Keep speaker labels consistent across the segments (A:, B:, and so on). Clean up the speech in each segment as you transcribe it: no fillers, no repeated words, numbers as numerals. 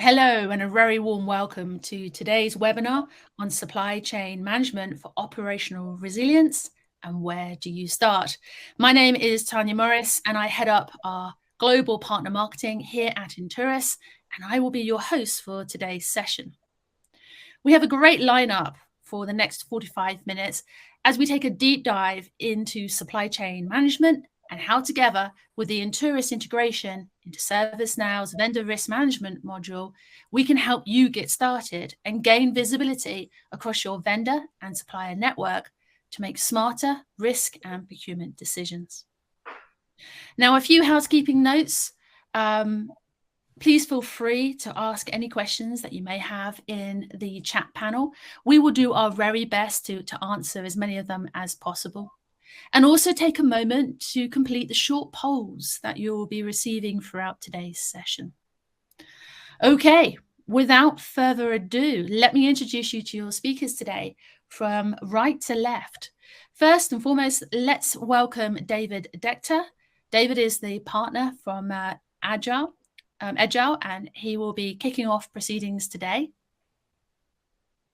A: Hello and a very warm welcome to today's webinar on supply chain management for operational resilience and where do you start? My name is Tanya Morris and I head up our global partner marketing here at Interos, and I will be your host for today's session. We have a great lineup for the next 45 minutes as we take a deep dive into supply chain management and how, together with the Interos integration into ServiceNow's vendor risk management module, we can help you get started and gain visibility across your vendor and supplier network to make smarter risk and procurement decisions. Now, a few housekeeping notes. Please feel free to ask any questions that you may have in the chat panel. We will do our very best to answer as many of them as possible. And also take a moment to complete the short polls that you will be receiving throughout today's session. Okay, without further ado, let me introduce you to your speakers today from right to left. First and foremost, let's welcome David Decter. David is the partner from Edgile, and he will be kicking off proceedings today.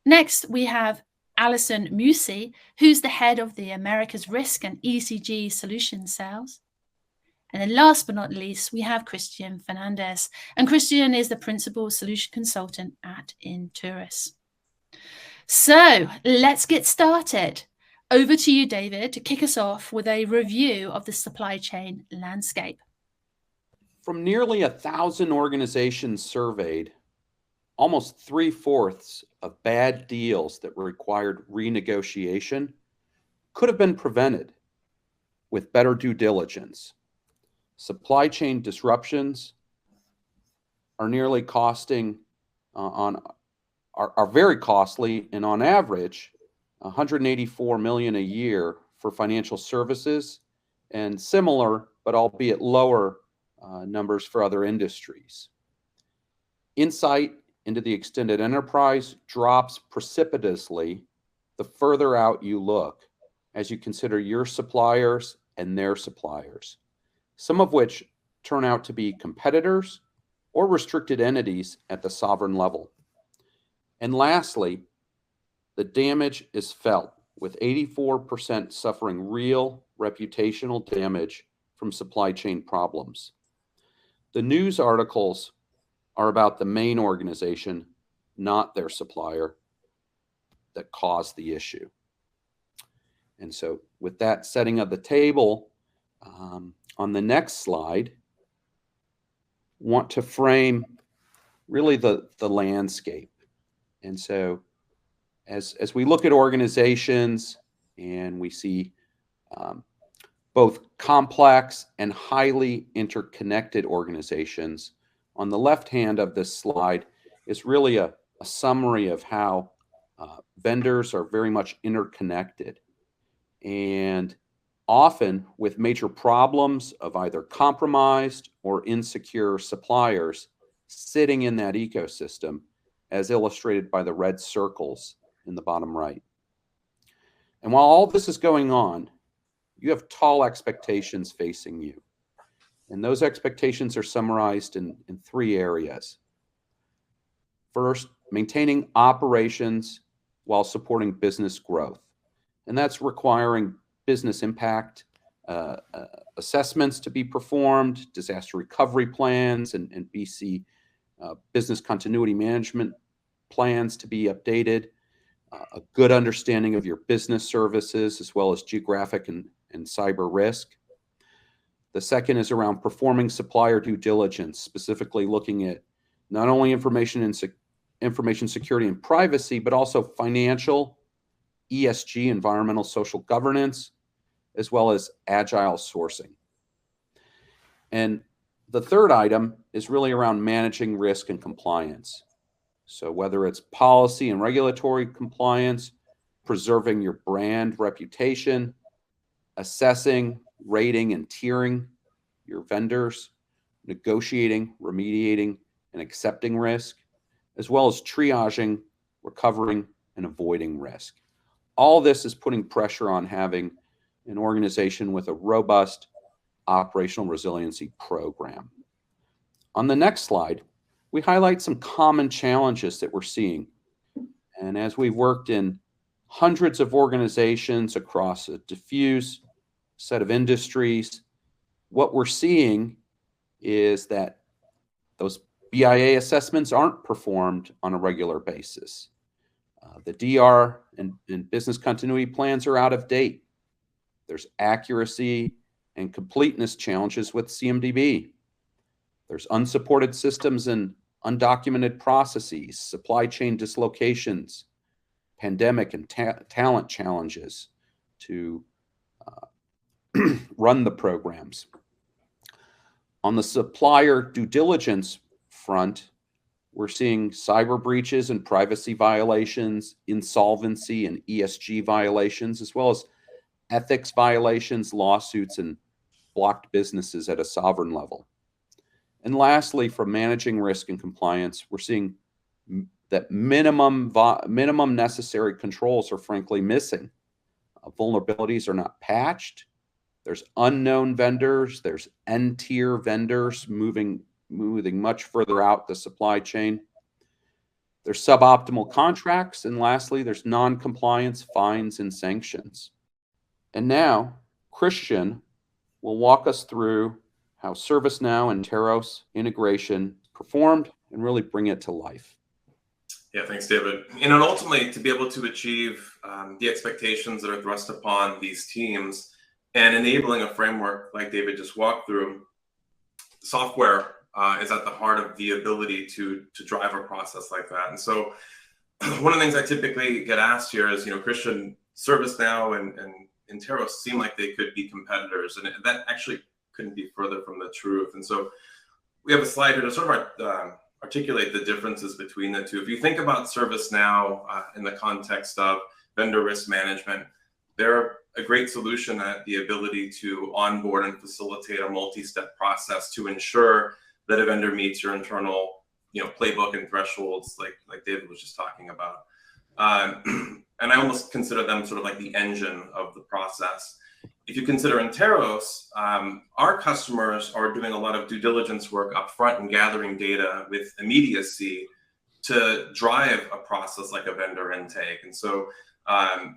A: Next, we have Alison Musi, who's the head of the Americas Risk and ECG Solutions Sales. And then last but not least, we have Christian Fernandez. And Christian is the Principal Solution Consultant at Interos. So let's get started. Over to you, David, to kick us off with a review of the supply chain landscape.
B: From nearly 1,000 organizations surveyed, almost 3/4 of bad deals that required renegotiation could have been prevented with better due diligence. Supply chain disruptions are nearly costing are very costly, and on average, $184 million a year for financial services, and similar but albeit lower numbers for other industries. Insight into the extended enterprise drops precipitously the further out you look as you consider your suppliers and their suppliers, some of which turn out to be competitors or restricted entities at the sovereign level. And lastly, the damage is felt, with 84% suffering real reputational damage from supply chain problems. The news articles are about the main organization, not their supplier, that caused the issue. And so with that setting of the table, on the next slide, want to frame really the landscape. And so as we look at organizations and we see both complex and highly interconnected organizations, on the left hand of this slide is really a summary of how vendors are very much interconnected, and often with major problems of either compromised or insecure suppliers sitting in that ecosystem, as illustrated by the red circles in the bottom right. And while all this is going on, you have tall expectations facing you. And those expectations are summarized in 3 areas. First, maintaining operations while supporting business growth. And that's requiring business impact assessments to be performed, disaster recovery plans, and BC business continuity management plans to be updated, a good understanding of your business services, as well as geographic and cyber risk. The second is around performing supplier due diligence, specifically looking at not only information security and privacy, but also financial, ESG, environmental, social governance, as well as agile sourcing. And the third item is really around managing risk and compliance. So whether it's policy and regulatory compliance, preserving your brand reputation, assessing, rating, and tiering your vendors, negotiating, remediating, and accepting risk, as well as triaging, recovering, and avoiding risk. All this is putting pressure on having an organization with a robust operational resiliency program. On the next slide, we highlight some common challenges that we're seeing. And as we've worked in hundreds of organizations across a diffuse set of industries, what we're seeing is that those BIA assessments aren't performed on a regular basis. The DR and business continuity plans are out of date. There's accuracy and completeness challenges with CMDB. There's unsupported systems and undocumented processes, supply chain dislocations, pandemic and talent challenges to run the programs. On the supplier due diligence front, we're seeing cyber breaches and privacy violations, insolvency and ESG violations, as well as ethics violations, lawsuits, and blocked businesses at a sovereign level. And lastly, from managing risk and compliance, we're seeing that minimum necessary controls are frankly missing. Vulnerabilities are not patched. There's unknown vendors. There's N-tier vendors moving much further out the supply chain. There's suboptimal contracts. And lastly, there's non-compliance, fines, and sanctions. And now, Christian will walk us through how ServiceNow and Interos integration performed and really bring it to life.
C: Yeah, thanks, David. And ultimately, to be able to achieve the expectations that are thrust upon these teams and enabling a framework like David just walked through, software is at the heart of the ability to drive a process like that. And so one of the things I typically get asked here is, Christian, ServiceNow and Interos seem like they could be competitors, and that actually couldn't be further from the truth. And so we have a slide here to sort of articulate the differences between the two. If you think about ServiceNow in the context of vendor risk management, they're a great solution at the ability to onboard and facilitate a multi-step process to ensure that a vendor meets your internal, playbook and thresholds, like David was just talking about. And I almost consider them sort of like the engine of the process. If you consider Interos, our customers are doing a lot of due diligence work up front and gathering data with immediacy to drive a process like a vendor intake. And so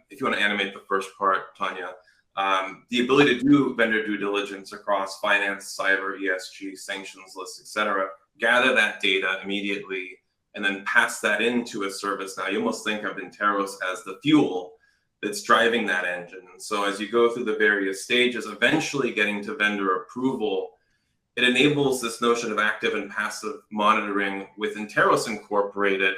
C: if you want to animate the first part, Tanya, the ability to do vendor due diligence across finance, cyber, ESG, sanctions lists, et cetera, gather that data immediately, and then pass that into a service. Now, you almost think of Interos as the fuel that's driving that engine. And so as you go through the various stages, eventually getting to vendor approval, it enables this notion of active and passive monitoring with Interos incorporated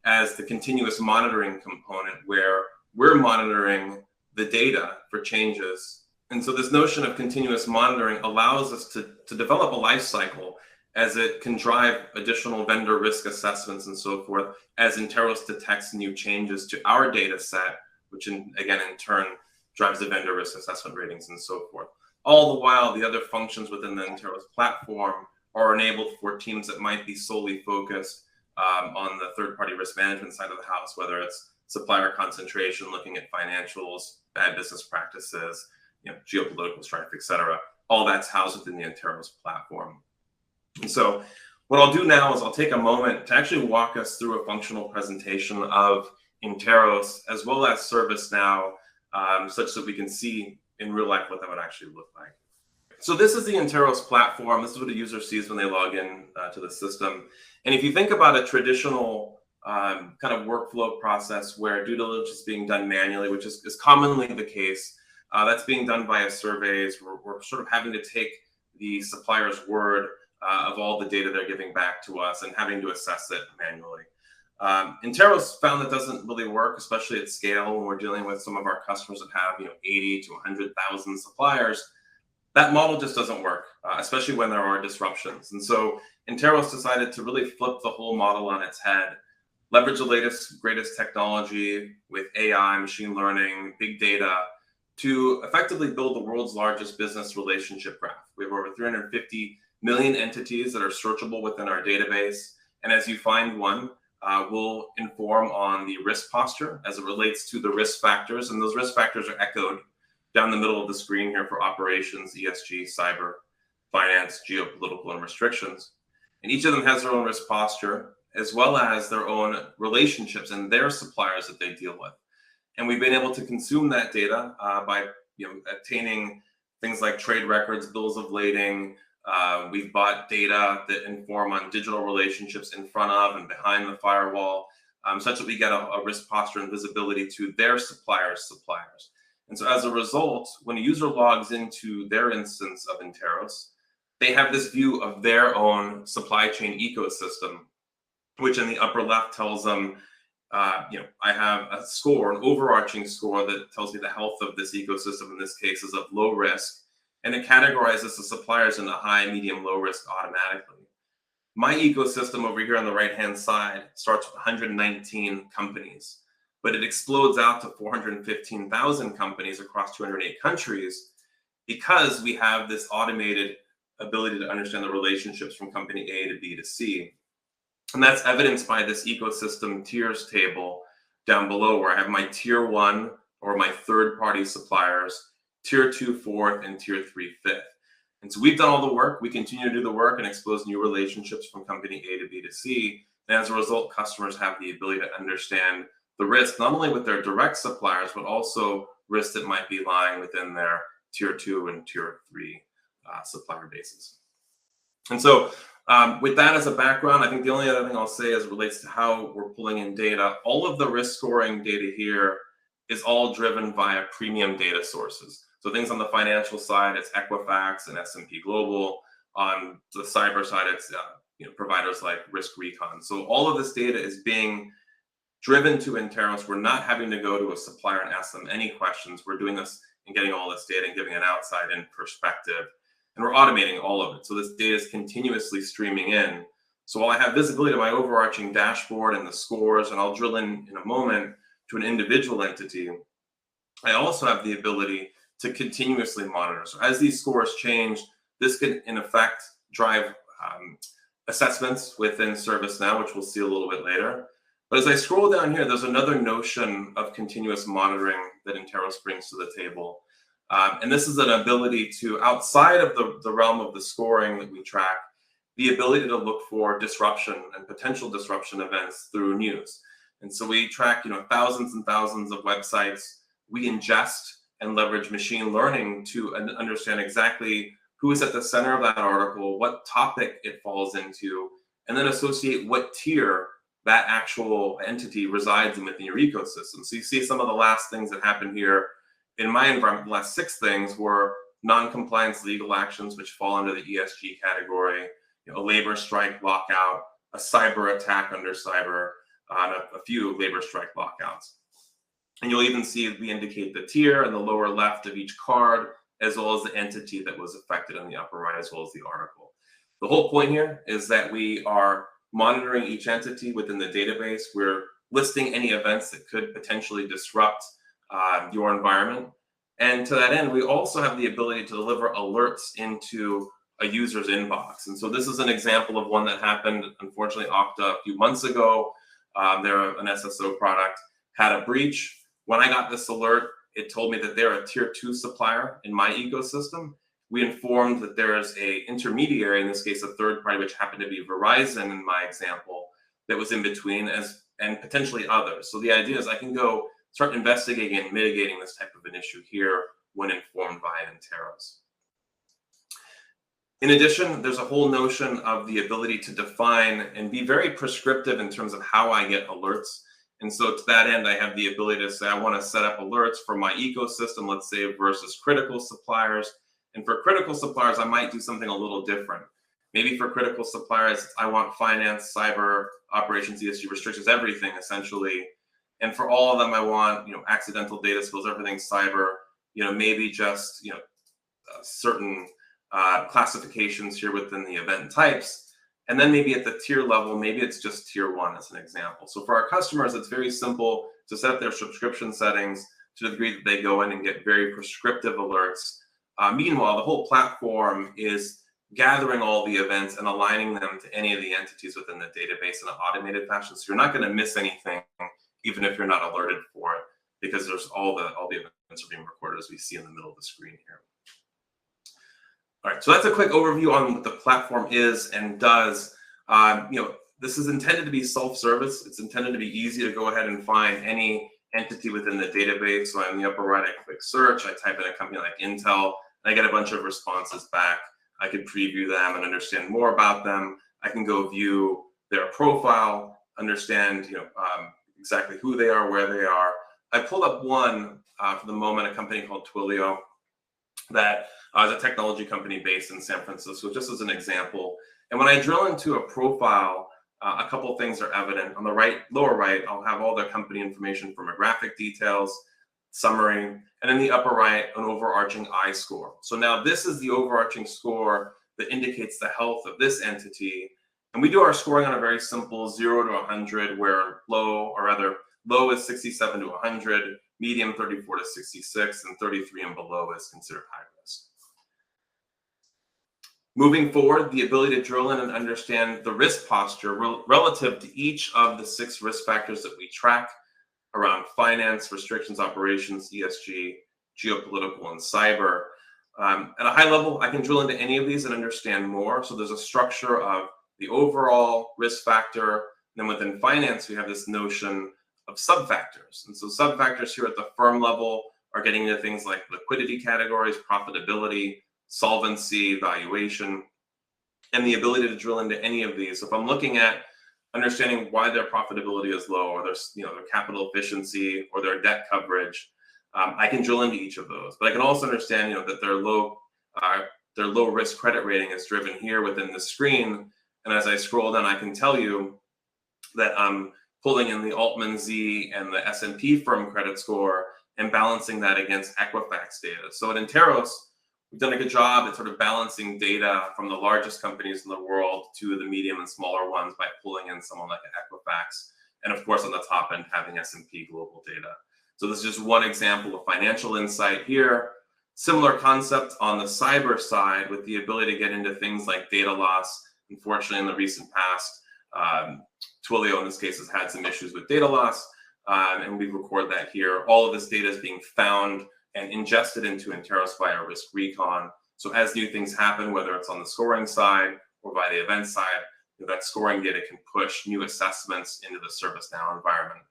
C: as the continuous monitoring component, where we're monitoring the data for changes. And so this notion of continuous monitoring allows us to develop a life cycle as it can drive additional vendor risk assessments and so forth, as Interos detects new changes to our data set, which in turn drives the vendor risk assessment ratings and so forth. All the while, the other functions within the Interos platform are enabled for teams that might be solely focused on the third-party risk management side of the house, whether it's supplier concentration, looking at financials, bad business practices, geopolitical strife, et cetera. All that's housed within the Interos platform. And so what I'll do now is I'll take a moment to actually walk us through a functional presentation of Interos as well as ServiceNow, such that we can see in real life what that would actually look like. So this is the Interos platform. This is what a user sees when they log in to the system. And if you think about a traditional kind of workflow process where due diligence is being done manually, which is commonly the case, that's being done via surveys. We're sort of having to take the supplier's word of all the data they're giving back to us and having to assess it manually. Interos found that doesn't really work, especially at scale when we're dealing with some of our customers that have 80 to 100,000 suppliers. That model just doesn't work, especially when there are disruptions. And so Interos decided to really flip the whole model on its head, leverage the latest, greatest technology with AI, machine learning, big data to effectively build the world's largest business relationship graph. We have over 350 million entities that are searchable within our database. And as you find one, we'll inform on the risk posture as it relates to the risk factors. And those risk factors are echoed down the middle of the screen here for operations, ESG, cyber, finance, geopolitical, and restrictions. And each of them has their own risk posture, as well as their own relationships and their suppliers that they deal with. And we've been able to consume that data by obtaining things like trade records, bills of lading. We've bought data that inform on digital relationships in front of and behind the firewall, such that we get a risk posture and visibility to their suppliers' suppliers. And so as a result, when a user logs into their instance of Interos, they have this view of their own supply chain ecosystem, which in the upper left tells them, I have a score, an overarching score that tells me the health of this ecosystem, in this case is of low risk, and it categorizes the suppliers into high, medium, low risk automatically. My ecosystem over here on the right-hand side starts with 119 companies, but it explodes out to 415,000 companies across 208 countries because we have this automated ability to understand the relationships from company A to B to C. And that's evidenced by this ecosystem tiers table down below, where I have my tier 1 or my third-party suppliers, tier 2 fourth, and tier 3 fifth. And so we've done all the work. We continue to do the work and expose new relationships from company A to B to C. And as a result, customers have the ability to understand the risk, not only with their direct suppliers, but also risks that might be lying within their tier 2 and tier 3 supplier bases. And so with that as a background, I think the only other thing I'll say as it relates to how we're pulling in data, all of the risk scoring data here is all driven via premium data sources. So things on the financial side, it's Equifax and S&P Global. On the cyber side, it's providers like Risk Recon. So all of this data is being driven to Interos. We're not having to go to a supplier and ask them any questions. We're doing this and getting all this data and giving an outside-in perspective. And we're automating all of it. So this data is continuously streaming in. So while I have visibility to my overarching dashboard and the scores, and I'll drill in a moment to an individual entity, I also have the ability to continuously monitor. So as these scores change, this can, in effect, drive assessments within ServiceNow, which we'll see a little bit later. But as I scroll down here, there's another notion of continuous monitoring that Interos brings to the table. And this is an ability to, outside of the realm of the scoring that we track, the ability to look for disruption and potential disruption events through news. And so we track, thousands and thousands of websites. We ingest and leverage machine learning to understand exactly who is at the center of that article, what topic it falls into, and then associate what tier that actual entity resides in within your ecosystem. So you see some of the last things that happened here in my environment. The last 6 things were non-compliance legal actions, which fall under the ESG category, a labor strike lockout, a cyber attack under cyber, a few labor strike lockouts. And you'll even see we indicate the tier in the lower left of each card, as well as the entity that was affected in the upper right, as well as the article. The whole point here is that we are monitoring each entity within the database. We're listing any events that could potentially disrupt your environment. And to that end, we also have the ability to deliver alerts into a user's inbox. And so this is an example of one that happened, unfortunately, Okta a few months ago. They're an SSO product, had a breach. When I got this alert, it told me that they're a tier 2 supplier in my ecosystem. We informed that there's a intermediary, in this case, a third party, which happened to be Verizon in my example, that was in between, and potentially others. So the idea is I can go start investigating and mitigating this type of an issue here when informed by Interos. In addition, there's a whole notion of the ability to define and be very prescriptive in terms of how I get alerts. And so to that end, I have the ability to say, I want to set up alerts for my ecosystem, let's say, versus critical suppliers. And for critical suppliers, I might do something a little different. Maybe for critical suppliers, I want finance, cyber, operations, ESG restrictions, everything essentially. And for all of them, I want, accidental data spills, everything cyber, maybe just, certain classifications here within the event types. And then maybe at the tier level, maybe it's just tier 1 as an example. So for our customers, it's very simple to set up their subscription settings to the degree that they go in and get very prescriptive alerts. Meanwhile, the whole platform is gathering all the events and aligning them to any of the entities within the database in an automated fashion. So you're not going to miss anything, even if you're not alerted for it, because there's all the events are being recorded, as we see in the middle of the screen here. All right, so that's a quick overview on what the platform is and does. This is intended to be self-service. It's intended to be easy to go ahead and find any entity within the database. So on the upper right, I click search, I type in a company like Intel, and I get a bunch of responses back. I can preview them and understand more about them. I can go view their profile, understand exactly who they are, where they are. I pulled up one for the moment, a company called Twilio that is a technology company based in San Francisco, just as an example. And when I drill into a profile, a couple of things are evident. On the lower right, I'll have all their company information, firmographic details, summary, and in the upper right, an overarching I score. So now this is the overarching score that indicates the health of this entity. And we do our scoring on a very simple 0 to 100, where low is 67 to 100, medium 34 to 66, and 33 and below is considered high risk. Moving forward, the ability to drill in and understand the risk posture relative to each of the 6 risk factors that we track around finance, restrictions, operations, ESG, geopolitical, and cyber. At a high level, I can drill into any of these and understand more. So there's a structure of the overall risk factor. And then within finance, we have this notion of sub-factors. And so sub-factors here at the firm level are getting into things like liquidity categories, profitability, solvency, valuation, and the ability to drill into any of these. So if I'm looking at understanding why their profitability is low, or their capital efficiency, or their debt coverage, I can drill into each of those. But I can also understand that their low risk credit rating is driven here within the screen. And as I scroll down, I can tell you that I'm pulling in the Altman Z and the S&P firm credit score and balancing that against Equifax data. So at Interos, we've done a good job at sort of balancing data from the largest companies in the world to the medium and smaller ones by pulling in someone like Equifax. And of course, on the top end, having S&P global data. So this is just one example of financial insight here. Similar concept on the cyber side with the ability to get into things like data loss. Unfortunately, in the recent past, Twilio in this case has had some issues with data loss, and we record that here. All of this data is being found and ingested into Interos via Risk Recon. So as new things happen, whether it's on the scoring side or by the event side, that scoring data can push new assessments into the ServiceNow environment.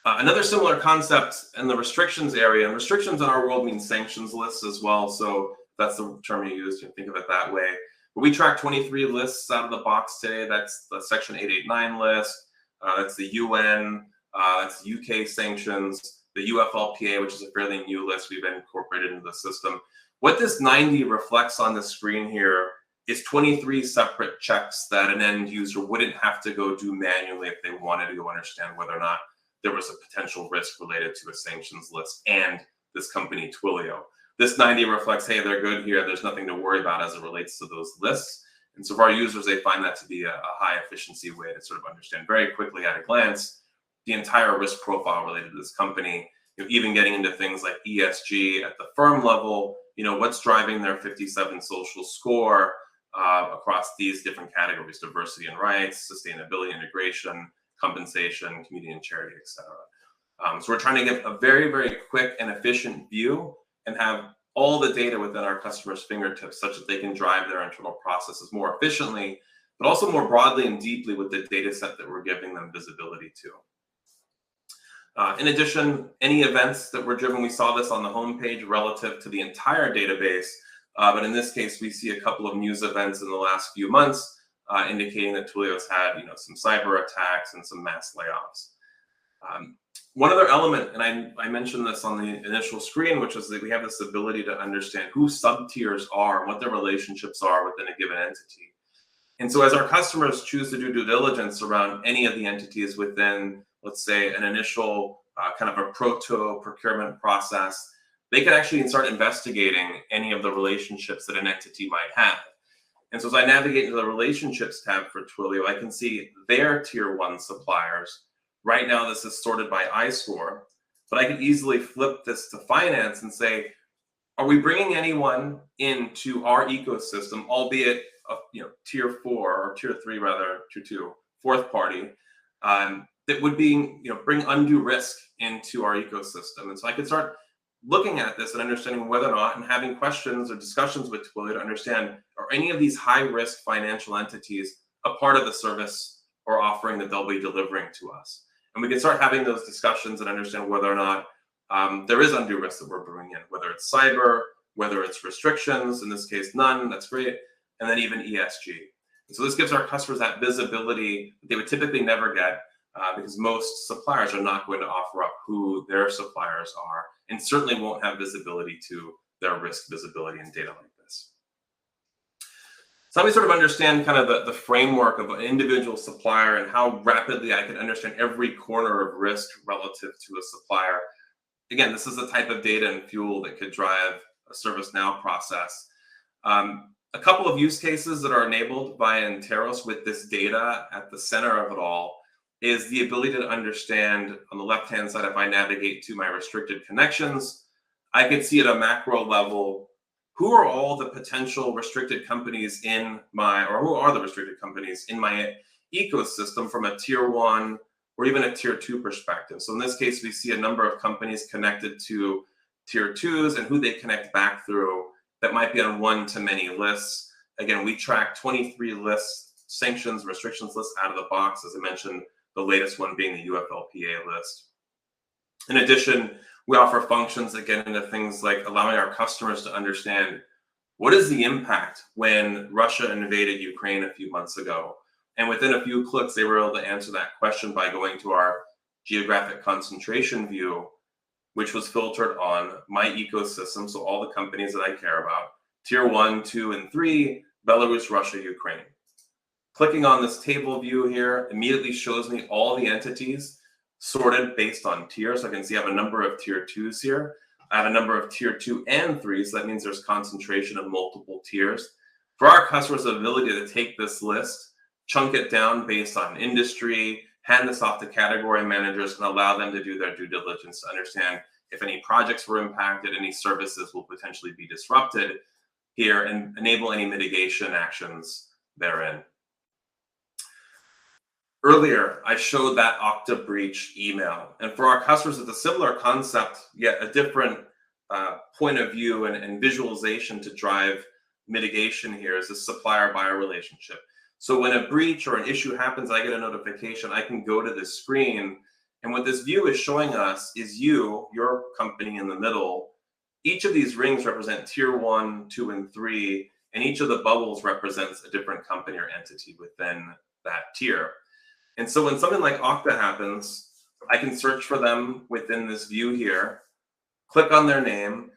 C: Another similar concept in the restrictions area, and restrictions in our world means sanctions lists as well. So that's the term you use, you think of it that way. But we track 23 lists out of the box today. That's the Section 889 list. That's the UN. That's the UK sanctions. The UFLPA, which is a fairly new list we've incorporated into the system. What this 90 reflects on the screen here is 23 separate checks that an end user wouldn't have to go do manually if they wanted to go understand whether or not there was a potential risk related to a sanctions list and this company Twilio. This 90 reflects, hey, they're good here. There's nothing to worry about as it relates to those lists. And so for our users, they find that to be a high efficiency way to sort of understand very quickly at a glance the entire risk profile related to this company, even getting into things like ESG at the firm level, what's driving their 57 social score across these different categories: diversity and rights, sustainability, integration, compensation, community and charity, etc. So we're trying to get a very, very quick and efficient view and have all the data within our customers' fingertips such that they can drive their internal processes more efficiently, but also more broadly and deeply with the data set that we're giving them visibility to. In addition, any events that were driven, we saw this on the homepage relative to the entire database, but in this case, we see a couple of news events in the last few months indicating that Twilio's had some cyber attacks and some mass layoffs. One other element, and I mentioned this on the initial screen, which is that we have this ability to understand who sub-tiers are and what their relationships are within a given entity. And so as our customers choose to do due diligence around any of the entities within, let's say, an initial kind of a proto procurement process, they can actually start investigating any of the relationships that an entity might have. And so as I navigate into the relationships tab for Twilio, I can see their tier 1 suppliers. Right now, this is sorted by iScore, but I can easily flip this to finance and say, are we bringing anyone into our ecosystem, albeit tier 4 or tier 3 rather, tier 2, fourth party, that would be bring undue risk into our ecosystem? And so I could start looking at this and understanding whether or not, and having questions or discussions with Twilio to understand, are any of these high-risk financial entities a part of the service or offering that they'll be delivering to us? And we can start having those discussions and understand whether or not there is undue risk that we're bringing in, whether it's cyber, whether it's restrictions, in this case, none, that's great, and then even ESG. And so this gives our customers that visibility that they would typically never get because most suppliers are not going to offer up who their suppliers are, and certainly won't have visibility to their risk visibility and data like this. So let me sort of understand kind of the framework of an individual supplier and how rapidly I can understand every corner of risk relative to a supplier. Again, this is the type of data and fuel that could drive a ServiceNow process. A couple of use cases that are enabled by Interos with this data at the center of it all is the ability to understand on the left-hand side, if I navigate to my restricted connections, I can see at a macro level, who are all the potential restricted companies in my, or who are the restricted companies in my ecosystem from a tier 1 or even a tier 2 perspective. So in this case, we see a number of companies connected to tier 2s and who they connect back through that might be on one-to-many lists. Again, we track 23 lists, sanctions, restrictions lists out of the box, as I mentioned, the latest one being the UFLPA list. In addition, we offer functions that get into things like allowing our customers to understand what is the impact when Russia invaded Ukraine a few months ago. And within a few clicks, they were able to answer that question by going to our geographic concentration view, which was filtered on my ecosystem, so all the companies that I care about, tier 1, 2, and 3, Belarus, Russia, Ukraine. Clicking on this table view here immediately shows me all the entities sorted based on tiers. So I can see I have a number of tier 2s here. I have a number of tier 2 and 3s. So that means there's concentration of multiple tiers. For our customers, the ability to take this list, chunk it down based on industry, hand this off to category managers, and allow them to do their due diligence to understand if any projects were impacted, any services will potentially be disrupted here, and enable any mitigation actions therein. Earlier, I showed that Okta breach email. And for our customers, it's a similar concept, yet a different point of view and visualization to drive mitigation here is the supplier-buyer relationship. So when a breach or an issue happens, I get a notification, I can go to this screen. And what this view is showing us is your company in the middle. Each of these rings represent tier 1, 2, and 3, and each of the bubbles represents a different company or entity within that tier. And so when something like Okta happens, I can search for them within this view here, click on their name,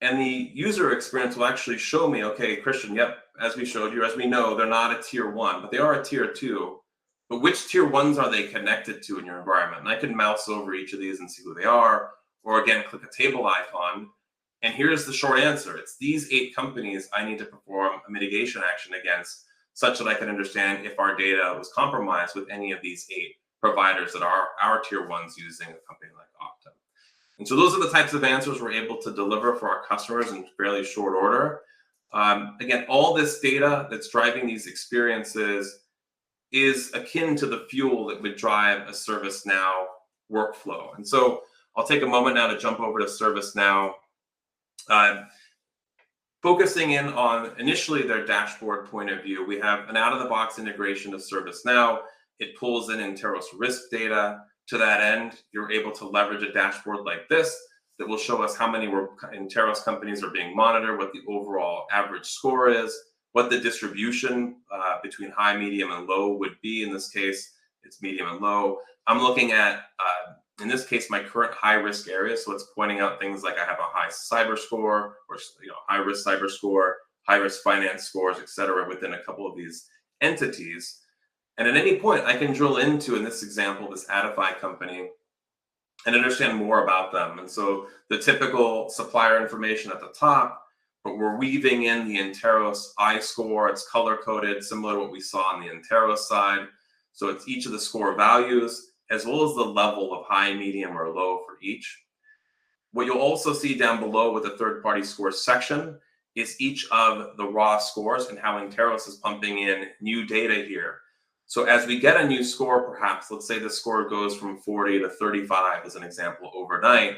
C: and the user experience will actually show me, okay, Christian, yep, as we showed you, as we know, they're not a tier 1, but they are a tier 2. But which tier 1s are they connected to in your environment? And I can mouse over each of these and see who they are, or again, click a table icon. And here's the short answer. It's these 8 companies I need to perform a mitigation action against, such that I can understand if our data was compromised with any of these 8 providers that are our tier 1s using a company like Okta. And so those are the types of answers we're able to deliver for our customers in fairly short order. Again, all this data that's driving these experiences is akin to the fuel that would drive a ServiceNow workflow. And so I'll take a moment now to jump over to ServiceNow. Focusing in on initially their dashboard point of view, we have an out-of-the-box integration of ServiceNow. It pulls in Interos risk data. To that end, you're able to leverage a dashboard like this that will show us how many Interos companies are being monitored, what the overall average score is, what the distribution between high, medium, and low would be. In this case, it's medium and low. I'm looking at, in this case, my current high-risk area. So it's pointing out things like I have a high cyber score, or high-risk cyber score, high-risk finance scores, et cetera, within a couple of these entities. And at any point, I can drill into, in this example, this Addify company and understand more about them. And so the typical supplier information at the top, but we're weaving in the Interos I score. It's color-coded, similar to what we saw on the Interos side. So it's each of the score values, as well as the level of high, medium, or low for each. What you'll also see down below with the third-party scores section is each of the raw scores and how Interos is pumping in new data here. So as we get a new score, perhaps, let's say the score goes from 40 to 35 as an example overnight,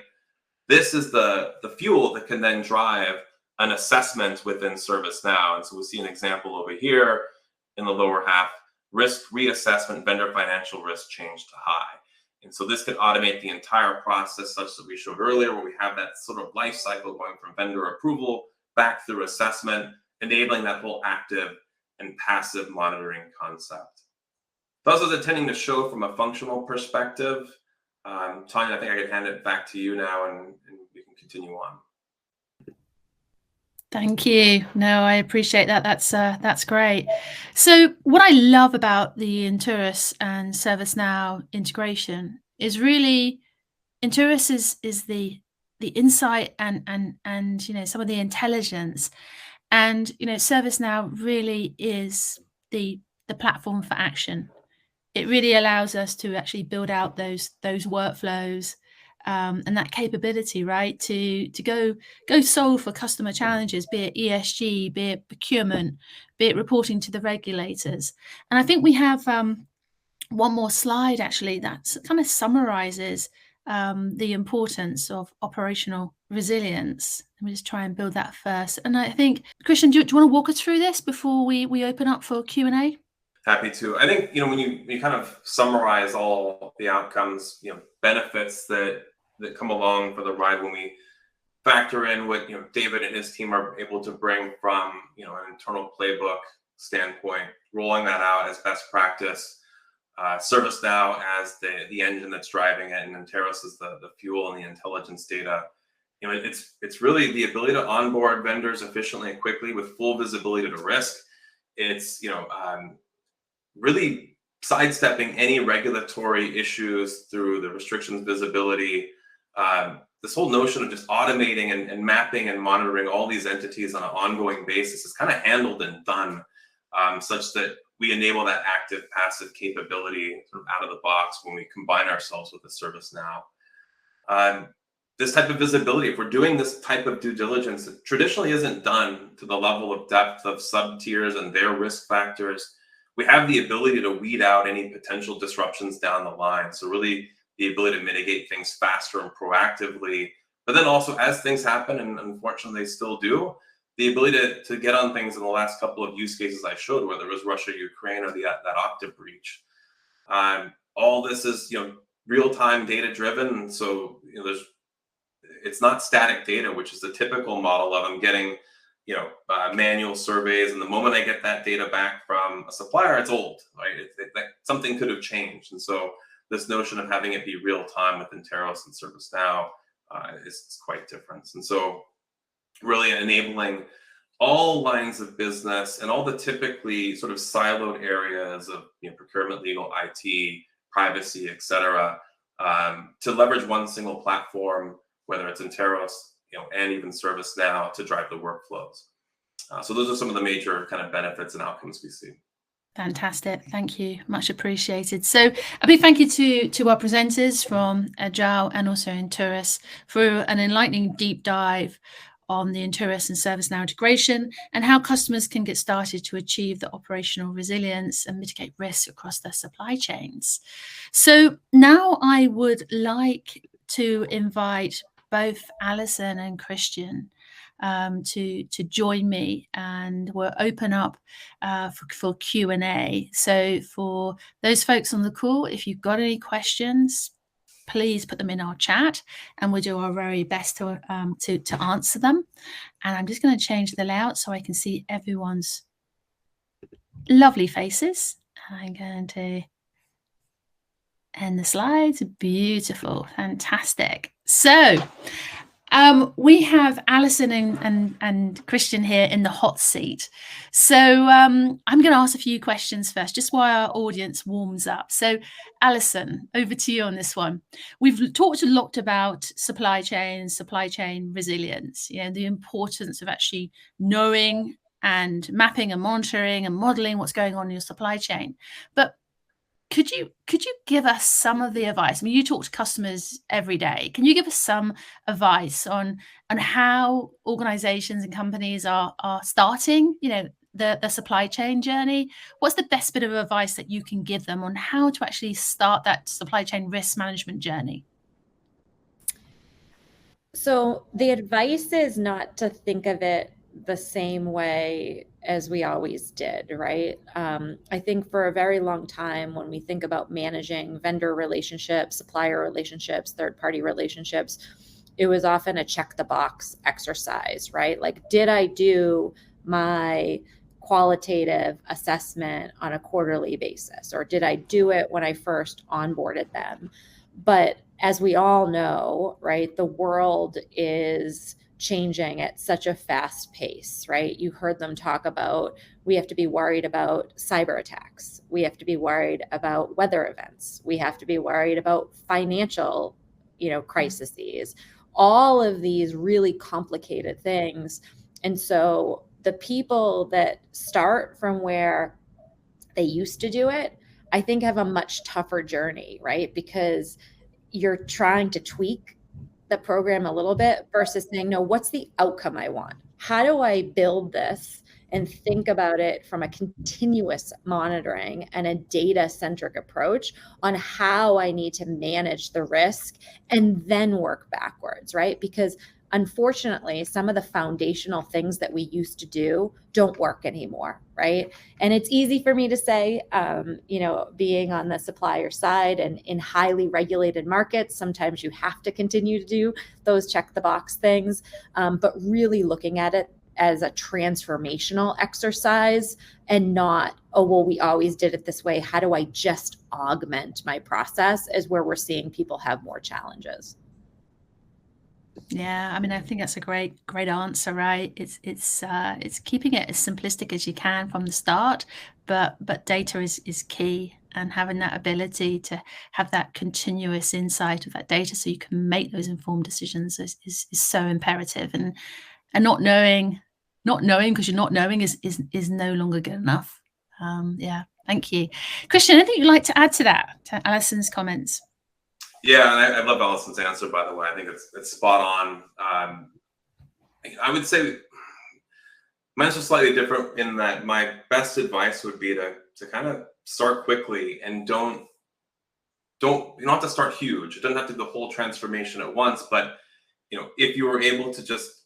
C: this is the fuel that can then drive an assessment within ServiceNow. And so we'll see an example over here in the lower half, risk reassessment, vendor financial risk change to high. And so this could automate the entire process such that we showed earlier, where we have that sort of life cycle going from vendor approval back through assessment, enabling that whole active and passive monitoring concept. Thus, I was intending to show from a functional perspective. Tanya, I think I can hand it back to you now, and we can continue on.
A: Thank you. No, I appreciate that. That's great. So what I love about the Interos and ServiceNow integration is really Interos is the insight and some of the intelligence, and ServiceNow really is the platform for action. It really allows us to actually build out those workflows and that capability, right? To go solve for customer challenges, be it ESG, be it procurement, be it reporting to the regulators. And I think we have one more slide actually that kind of summarizes the importance of operational resilience. Let me just try and build that first. And I think, Christian, do you want to walk us through this before we open up for Q&A?
C: Happy to. I think, when you kind of summarize all the outcomes, benefits that come along for the ride, when we factor in what, David and his team are able to bring from, an internal playbook standpoint, rolling that out as best practice, ServiceNow as the engine that's driving it, and Interos is the fuel and the intelligence data. It's really the ability to onboard vendors efficiently and quickly with full visibility to risk. It's, really sidestepping any regulatory issues through the restrictions visibility. This whole notion of just automating and mapping and monitoring all these entities on an ongoing basis is kind of handled and done, such that we enable that active passive capability sort of out of the box when we combine ourselves with the ServiceNow. This type of visibility, if we're doing this type of due diligence, it traditionally isn't done to the level of depth of sub-tiers and their risk factors. We have the ability to weed out any potential disruptions down the line. So really the ability to mitigate things faster and proactively, but then also as things happen, and unfortunately they still do, the ability to get on things in the last couple of use cases I showed, whether it was Russia, Ukraine, or that Okta breach. All this is, real-time data driven. So, it's not static data, which is the typical model of I'm getting manual surveys, and the moment I get that data back from a supplier, it's old, right? Something could have changed. And so this notion of having it be real time with Interos and ServiceNow is quite different. And so really enabling all lines of business and all the typically sort of siloed areas of procurement, legal, IT, privacy, et cetera, to leverage one single platform, whether it's Interos, and even ServiceNow, to drive the workflows. So those are some of the major kind of benefits and outcomes we see.
A: Fantastic. Thank you. Much appreciated. So a big thank you to our presenters from Edgile and also Interos for an enlightening deep dive on the Interos and ServiceNow integration and how customers can get started to achieve the operational resilience and mitigate risk across their supply chains. So now I would like to invite both Alison and Christian to join me, and we'll open up for Q&A. So for those folks on the call, if you've got any questions, please put them in our chat and we'll do our very best to answer them. And I'm just going to change the layout so I can see everyone's lovely faces. I'm going to end the slides. Beautiful. Fantastic. So we have Alison and Christian here in the hot seat. So I'm going to ask a few questions first, just while our audience warms up. So Alison, over to you on this one. We've talked a lot about supply chain resilience, the importance of actually knowing and mapping and monitoring and modeling what's going on in your supply chain. But could you give us some of the advice? I mean, you talk to customers every day. Can you give us some advice on how organizations and companies are starting, the supply chain journey? What's the best bit of advice that you can give them on how to actually start that supply chain risk management journey?
D: So the advice is not to think of it the same way as we always did, right? I think for a very long time, when we think about managing vendor relationships, supplier relationships, third-party relationships, it was often a check the box exercise, right? Like, did I do my qualitative assessment on a quarterly basis, or did I do it when I first onboarded them? But as we all know, right, the world is changing at such a fast pace, right? You heard them talk about, we have to be worried about cyber attacks. We have to be worried about weather events. We have to be worried about financial, crises, all of these really complicated things. And so the people that start from where they used to do it, I think have a much tougher journey, right? Because you're trying to tweak the program a little bit versus saying, no, what's the outcome I want? How do I build this and think about it from a continuous monitoring and a data-centric approach on how I need to manage the risk and then work backwards, right? Because unfortunately, some of the foundational things that we used to do don't work anymore, right? And it's easy for me to say, being on the supplier side and in highly regulated markets, sometimes you have to continue to do those check the box things, but really looking at it as a transformational exercise and not, oh, well, we always did it this way. How do I just augment my process is where we're seeing people have more challenges.
A: Yeah, I mean, I think that's a great answer, right? It's keeping it as simplistic as you can from the start, but data is key, and having that ability to have that continuous insight of that data so you can make those informed decisions is so imperative. And not knowing because you're not knowing is no longer good enough. Yeah, thank you. Christian, anything you'd like to add to that, to Alison's comments?
C: Yeah, and I love Alison's answer, by the way. I think it's spot on. I would say mine's just slightly different in that my best advice would be to kind of start quickly and you don't have to start huge. It doesn't have to be the whole transformation at once, but if you were able to just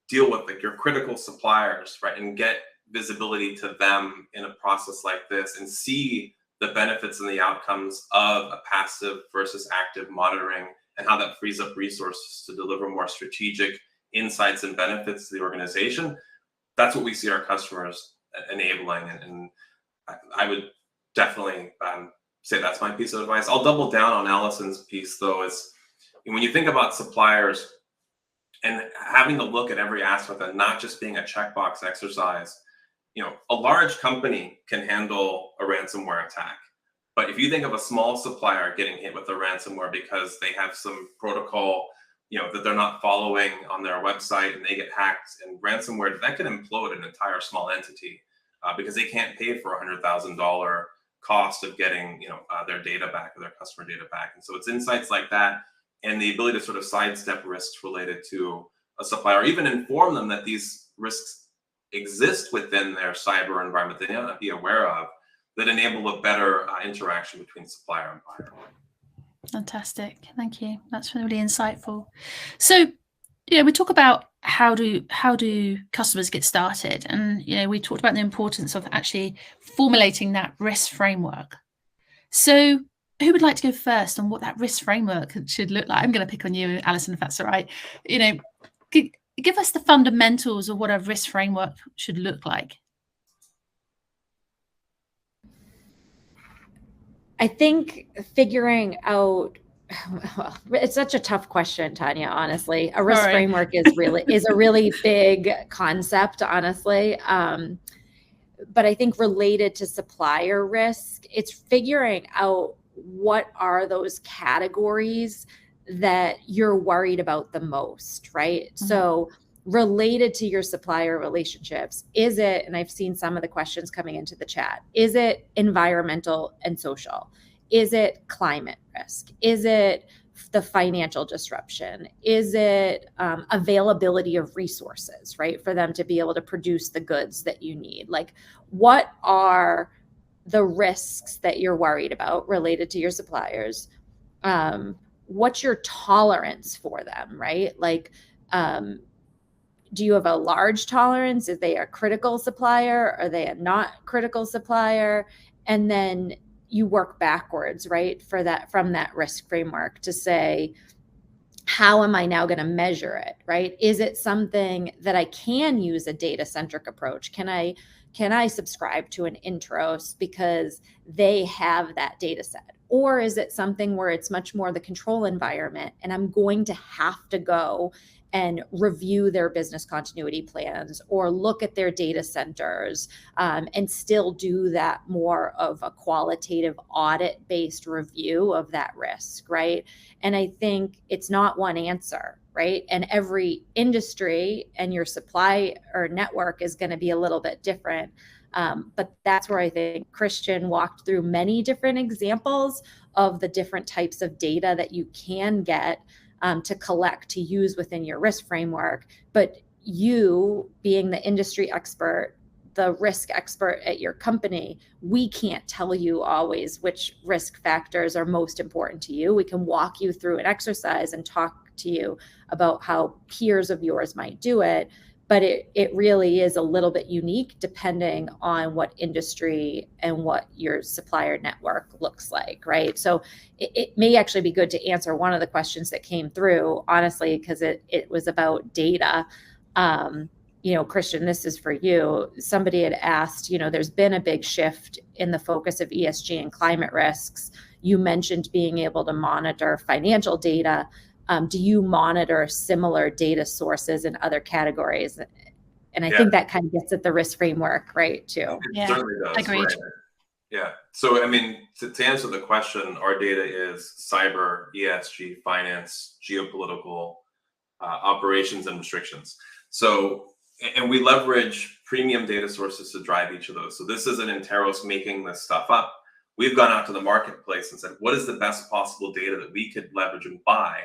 C: deal with like your critical suppliers, right, and get visibility to them in a process like this and see the benefits and the outcomes of a passive versus active monitoring and how that frees up resources to deliver more strategic insights and benefits to the organization. That's what we see our customers enabling. And I would definitely say that's my piece of advice. I'll double down on Alison's piece, though, is when you think about suppliers and having to look at every aspect and not just being a checkbox exercise. A large company can handle a ransomware attack. But if you think of a small supplier getting hit with a ransomware because they have some protocol, that they're not following on their website and they get hacked, and ransomware, that could implode an entire small entity because they can't pay for $100,000 cost of getting, their data back or their customer data back. And so it's insights like that and the ability to sort of sidestep risks related to a supplier, or even inform them that these risks exist within their cyber environment they may not be aware of, that enable a better interaction between supplier and buyer.
A: Fantastic, thank you. That's really insightful. So, we talk about how do customers get started, and we talked about the importance of actually formulating that risk framework. So, who would like to go first on what that risk framework should look like? I'm going to pick on you, Alison, if that's all right. Give us the fundamentals of what a risk framework should look like.
D: I think figuring out, well, it's such a tough question, Tanya, honestly. A risk framework is a really big concept, honestly. But I think related to supplier risk, it's figuring out what are those categories that you're worried about the most, right? Mm-hmm. So related to your supplier relationships, is it, and I've seen some of the questions coming into the chat, is it environmental and social? Is it climate risk? Is it the financial disruption? Is it availability of resources, right? For them to be able to produce the goods that you need? Like, what are the risks that you're worried about related to your suppliers? what's your tolerance for them, right? Like, do you have a large tolerance? Is they a critical supplier? Are they a not critical supplier? And then you work backwards, right, for that, from that risk framework to say, how am I now going to measure it, right? Is it something that I can use a data-centric approach? Can I subscribe to an Interos because they have that data set? Or is it something where it's much more the control environment and I'm going to have to go and review their business continuity plans or look at their data centers, and still do that more of a qualitative audit-based review of that risk, right? And I think it's not one answer, right? And every industry and your supply or network is going to be a little bit different. But that's where I think Christian walked through many different examples of the different types of data that you can get to collect, to use within your risk framework. But you, being the industry expert, the risk expert at your company, we can't tell you always which risk factors are most important to you. We can walk you through an exercise and talk to you about how peers of yours might do it. But it really is a little bit unique depending on what industry and what your supplier network looks like, right? So it may actually be good to answer one of the questions that came through, honestly, because it was about data. Christian, this is for you. Somebody had asked, there's been a big shift in the focus of ESG and climate risks. You mentioned being able to monitor financial data. Do you monitor similar data sources in other categories? And I think that kind of gets at the risk framework, right, too.
C: It certainly does.
A: Agreed.
C: Right? Yeah. So, I mean, to answer the question, our data is cyber, ESG, finance, geopolitical, operations, and restrictions. So, and we leverage premium data sources to drive each of those. So this isn't Interos making this stuff up. We've gone out to the marketplace and said, what is the best possible data that we could leverage and buy,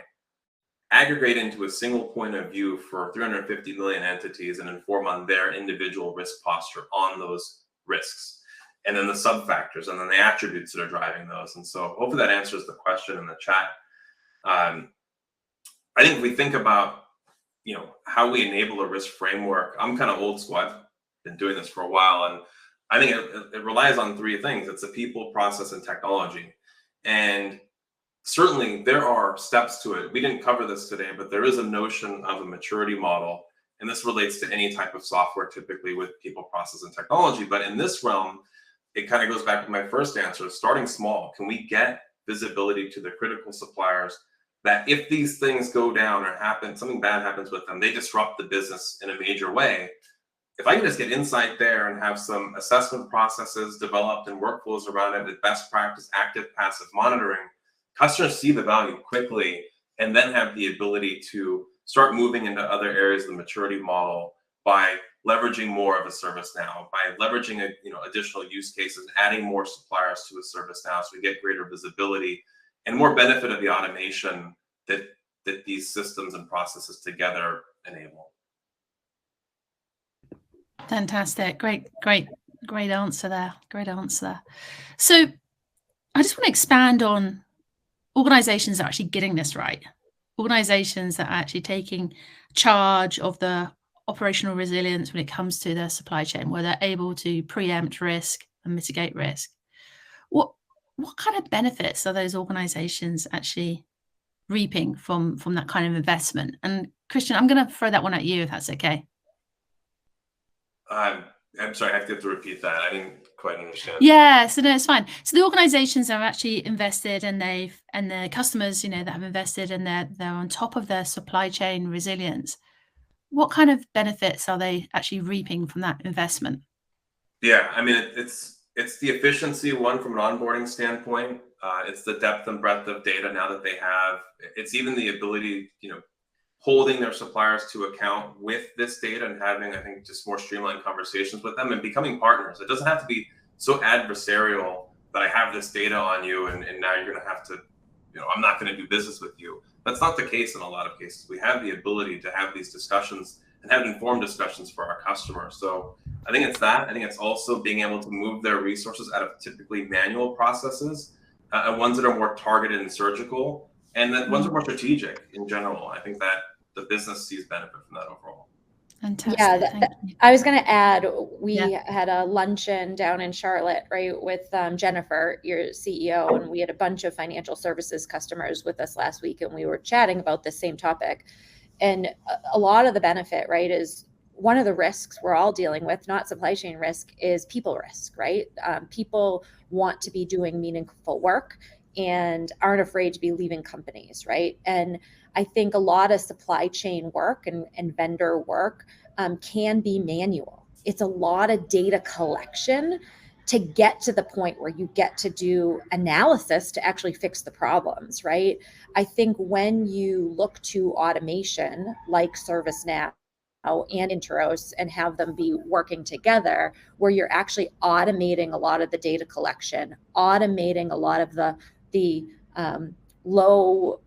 C: aggregate into a single point of view for 350 million entities and inform on their individual risk posture on those risks, and then the sub factors and then the attributes that are driving those. And so hopefully that answers the question in the chat. I think if we think about, how we enable a risk framework, I'm kind of old school. I've been doing this for a while, and I think it relies on three things. It's the people, process, and technology. And certainly there are steps to it. We didn't cover this today, but there is a notion of a maturity model. And this relates to any type of software, typically with people, process, and technology. But in this realm, it kind of goes back to my first answer, starting small. Can we get visibility to the critical suppliers that if these things go down or happen, something bad happens with them, they disrupt the business in a major way? If I can just get insight there and have some assessment processes developed and workflows around it with best practice, active, passive monitoring, customers see the value quickly and then have the ability to start moving into other areas of the maturity model by leveraging more of a ServiceNow, by leveraging additional use cases, adding more suppliers to a ServiceNow, so we get greater visibility and more benefit of the automation that these systems and processes together enable.
A: Fantastic. Great answer there. Great answer. So I just want to expand on organizations that are actually getting this right. Organizations that are actually taking charge of the operational resilience when it comes to their supply chain, where they're able to preempt risk and mitigate risk. What kind of benefits are those organizations actually reaping from that kind of investment? And Christian, I'm going to throw that one at you, if that's okay.
C: I'm sorry, I have to repeat that. I didn't quite understand.
A: Yeah, so no, it's fine. So the organizations have actually invested, and the customers, that have invested, and they're on top of their supply chain resilience. What kind of benefits are they actually reaping from that investment?
C: Yeah, I mean, it's the efficiency, one, from an onboarding standpoint. It's the depth and breadth of data now that they have. It's even the ability, holding their suppliers to account with this data and having, I think, just more streamlined conversations with them and becoming partners. It doesn't have to be so adversarial that I have this data on you and now you're going to have to, I'm not going to do business with you. That's not the case in a lot of cases. We have the ability to have these discussions and have informed discussions for our customers. So I think it's that. I think it's also being able to move their resources out of typically manual processes and ones that are more targeted and surgical and then ones are more strategic in general. I think that the business sees benefit from that overall.
A: Fantastic.
D: Yeah,
A: Thank you.
D: I was going to add, we
A: Yeah.
D: had a luncheon down in Charlotte, right, with Jennifer, your CEO, and we had a bunch of financial services customers with us last week, and we were chatting about the same topic. And a lot of the benefit, right, is one of the risks we're all dealing with, not supply chain risk, is people risk, right? People want to be doing meaningful work and aren't afraid to be leaving companies, right? And I think a lot of supply chain work and vendor work can be manual. It's a lot of data collection to get to the point where you get to do analysis to actually fix the problems, right? I think when you look to automation like ServiceNow and Interos and have them be working together, where you're actually automating a lot of the data collection, automating a lot of the low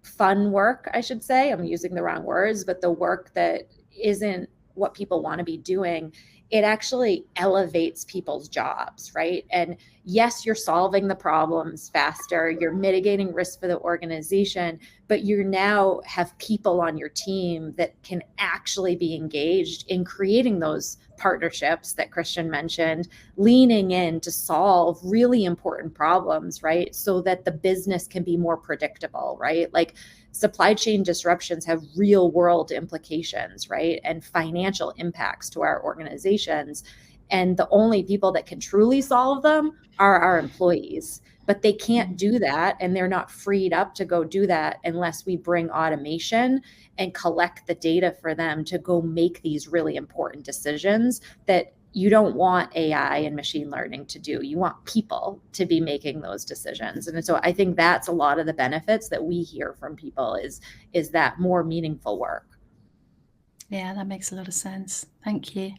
D: fun work, I should say. I'm using the wrong words, but the work that isn't what people want to be doing, it actually elevates people's jobs, right? And yes, you're solving the problems faster, you're mitigating risk for the organization, but you now have people on your team that can actually be engaged in creating those partnerships that Christian mentioned, leaning in to solve really important problems, right? So that the business can be more predictable, right? Like supply chain disruptions have real world implications, right? And financial impacts to our organizations. And the only people that can truly solve them are our employees. But they can't do that, and they're not freed up to go do that unless we bring automation and collect the data for them to go make these really important decisions that you don't want AI and machine learning to do. You want people to be making those decisions. And so I think that's a lot of the benefits that we hear from people is that more meaningful work.
A: Yeah, that makes a lot of sense. Thank you.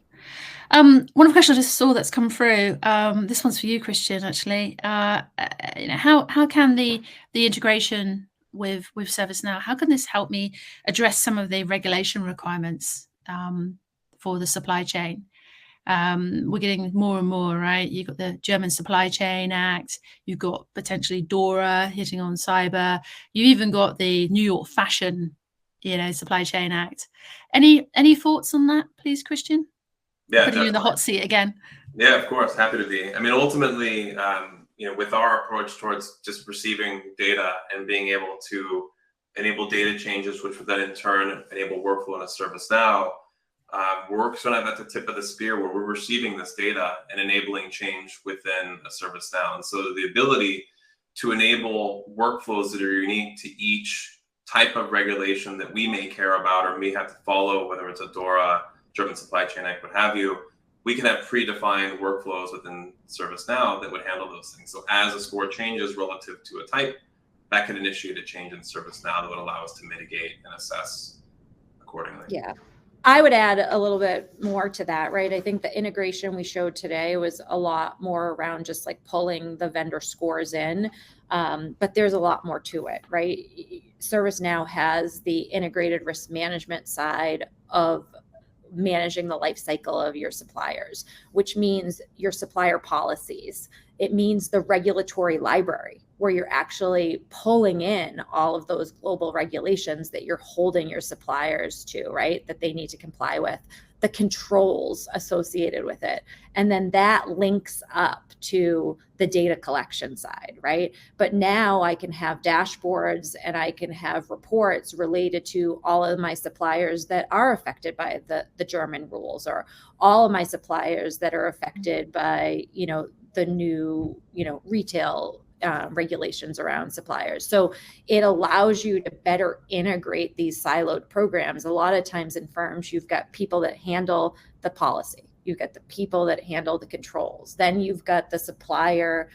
A: One question I just saw that's come through. This one's for you, Christian, actually. How can the integration with ServiceNow, how can this help me address some of the regulation requirements for the supply chain? We're getting more and more, right? You've got the German Supply Chain Act, you've got potentially DORA hitting on cyber, you even got the New York Fashion, Supply Chain Act. Any thoughts on that, please, Christian?
C: Yeah,
A: putting you in the hot seat again.
C: Yeah, of course, happy to be. I mean, ultimately, with our approach towards just receiving data and being able to enable data changes, which would then in turn enable workflow in a ServiceNow, we're sort of at the tip of the spear where we're receiving this data and enabling change within a ServiceNow. And so the ability to enable workflows that are unique to each type of regulation that we may care about or may have to follow, whether it's a DORA, German Supply Chain Act, what have you, we can have predefined workflows within ServiceNow that would handle those things. So as a score changes relative to a type, that could initiate a change in ServiceNow that would allow us to mitigate and assess accordingly.
D: Yeah. I would add a little bit more to that, right? I think the integration we showed today was a lot more around just like pulling the vendor scores in. But there's a lot more to it, right? ServiceNow has the integrated risk management side of managing the life cycle of your suppliers, which means your supplier policies. It means the regulatory library, where you're actually pulling in all of those global regulations that you're holding your suppliers to, right? That they need to comply with, the controls associated with it. And then that links up to the data collection side, right? But now I can have dashboards and I can have reports related to all of my suppliers that are affected by the German rules, or all of my suppliers that are affected by, the new, retail regulations around suppliers. So it allows you to better integrate these siloed programs. A lot of times in firms, you've got people that handle the policy. You've got the people that handle the controls. Then you've got the supplier,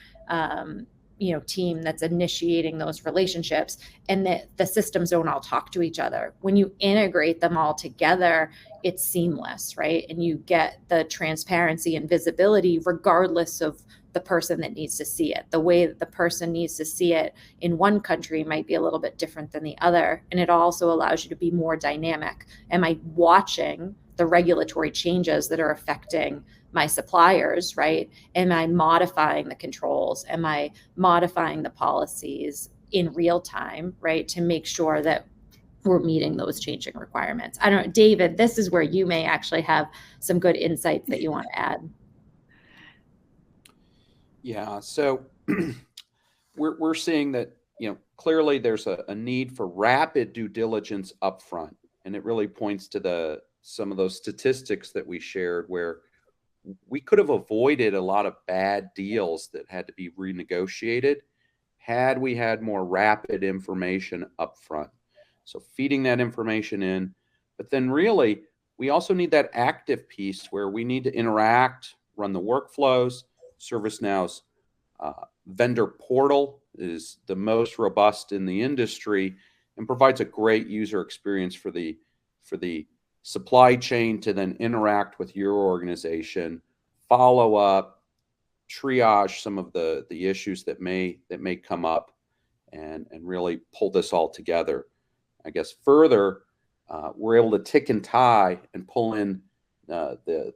D: team that's initiating those relationships, and the systems don't all talk to each other. When you integrate them all together, it's seamless, right? And you get the transparency and visibility regardless of the person that needs to see it. The way that the person needs to see it in one country might be a little bit different than the other. And it also allows you to be more dynamic. Am I watching the regulatory changes that are affecting my suppliers, right? Am I modifying the controls? Am I modifying the policies in real time, right, to make sure that we're meeting those changing requirements. I don't know, David, this is where you may actually have some good insights that you want to add.
B: Yeah, so we're seeing that, clearly there's a need for rapid due diligence upfront, and it really points to some of those statistics that we shared where we could have avoided a lot of bad deals that had to be renegotiated had we had more rapid information upfront. So feeding that information in, but then really we also need that active piece where we need to interact, run the workflows. ServiceNow's vendor portal is the most robust in the industry and provides a great user experience for the supply chain to then interact with your organization, follow up, triage some of the issues that may come up, and really pull this all together. I guess further, we're able to tick and tie and pull in the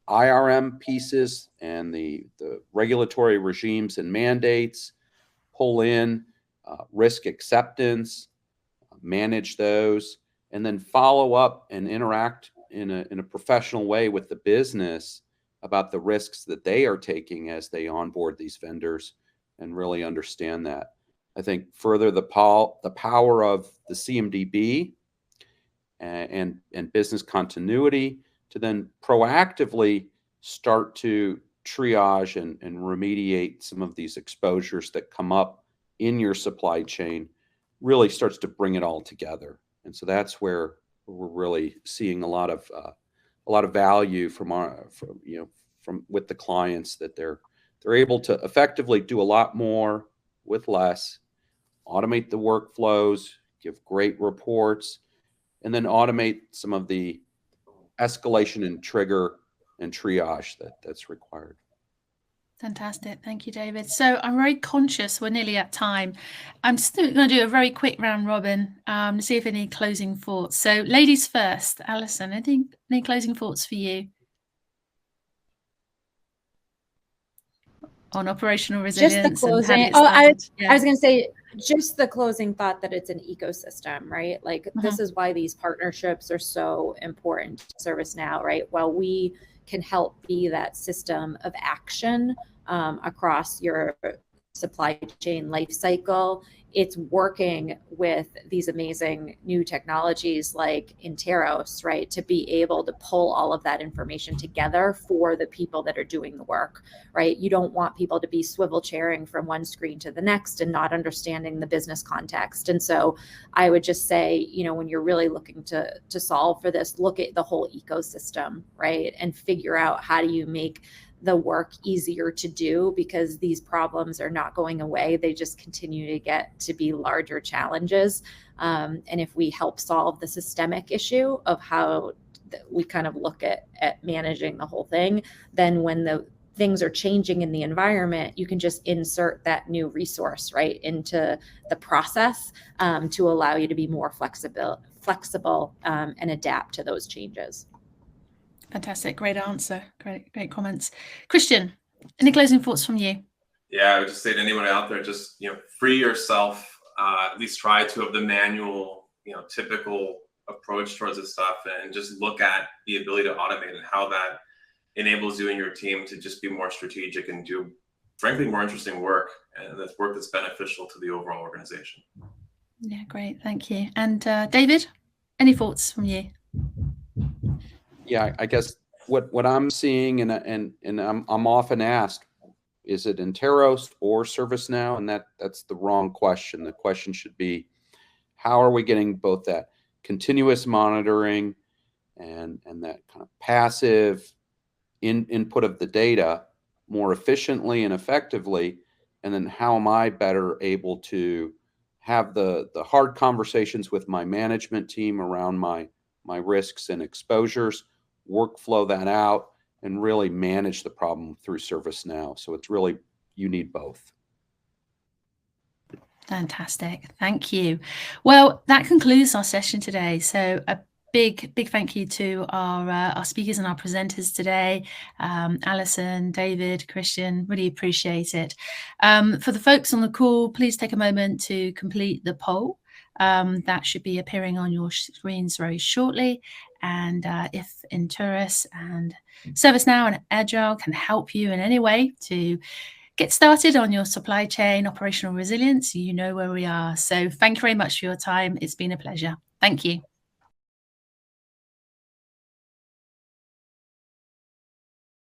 B: IRM pieces and the regulatory regimes and mandates, pull in risk acceptance, manage those, and then follow up and interact in a professional way with the business about the risks that they are taking as they onboard these vendors and really understand that. I think further the power of the CMDB and business continuity to then proactively start to triage and remediate some of these exposures that come up in your supply chain really starts to bring it all together. And so that's where we're really seeing a lot of value from with the clients, that they're able to effectively do a lot more with less, automate the workflows, give great reports, and then automate some of the escalation and trigger and triage that's required.
A: Fantastic. Thank you, David. So I'm very conscious we're nearly at time. I'm just going to do a very quick round robin to see if any closing thoughts. So ladies first. Alison, any closing thoughts for you on operational resilience?
D: Just the closing. I was going to say just the closing thought that it's an ecosystem, right? Like this is why these partnerships are so important to ServiceNow, right? While we can help be that system of action across your supply chain life cycle, it's working with these amazing new technologies like Interos, right, to be able to pull all of that information together for the people that are doing the work, right? You don't want people to be swivel chairing from one screen to the next and not understanding the business context. And so I would just say, when you're really looking to solve for this, look at the whole ecosystem, right, and figure out how do you make the work easier to do, because these problems are not going away. They just continue to get to be larger challenges. And if we help solve the systemic issue of how we kind of look at managing the whole thing, then when the things are changing in the environment, you can just insert that new resource right into the process to allow you to be more flexible and adapt to those changes.
A: Fantastic. Great answer. Great comments. Christian, any closing thoughts from you?
C: Yeah, I would just say to anyone out there, just, free yourself, at least try to have the manual, typical approach towards this stuff, and just look at the ability to automate and how that enables you and your team to just be more strategic and do, frankly, more interesting work, and that's work that's beneficial to the overall organization.
A: Yeah, great. Thank you. And David, any thoughts from you?
B: Yeah, I guess what I'm seeing, and I'm often asked, is it Interos or ServiceNow? And that's the wrong question. The question should be, how are we getting both that continuous monitoring and that kind of passive input of the data more efficiently and effectively? And then how am I better able to have the hard conversations with my management team around my risks and exposures, workflow that out, and really manage the problem through ServiceNow. So it's really, you need both.
A: Fantastic. Thank you. Well, that concludes our session today. So a big thank you to our speakers and our presenters today. Alison, David, Christian, really appreciate it. For the folks on the call, please take a moment to complete the poll. That should be appearing on your screens very shortly. And if Interos and ServiceNow and Edgile can help you in any way to get started on your supply chain operational resilience, you know where we are. So thank you very much for your time. It's been a pleasure. Thank you.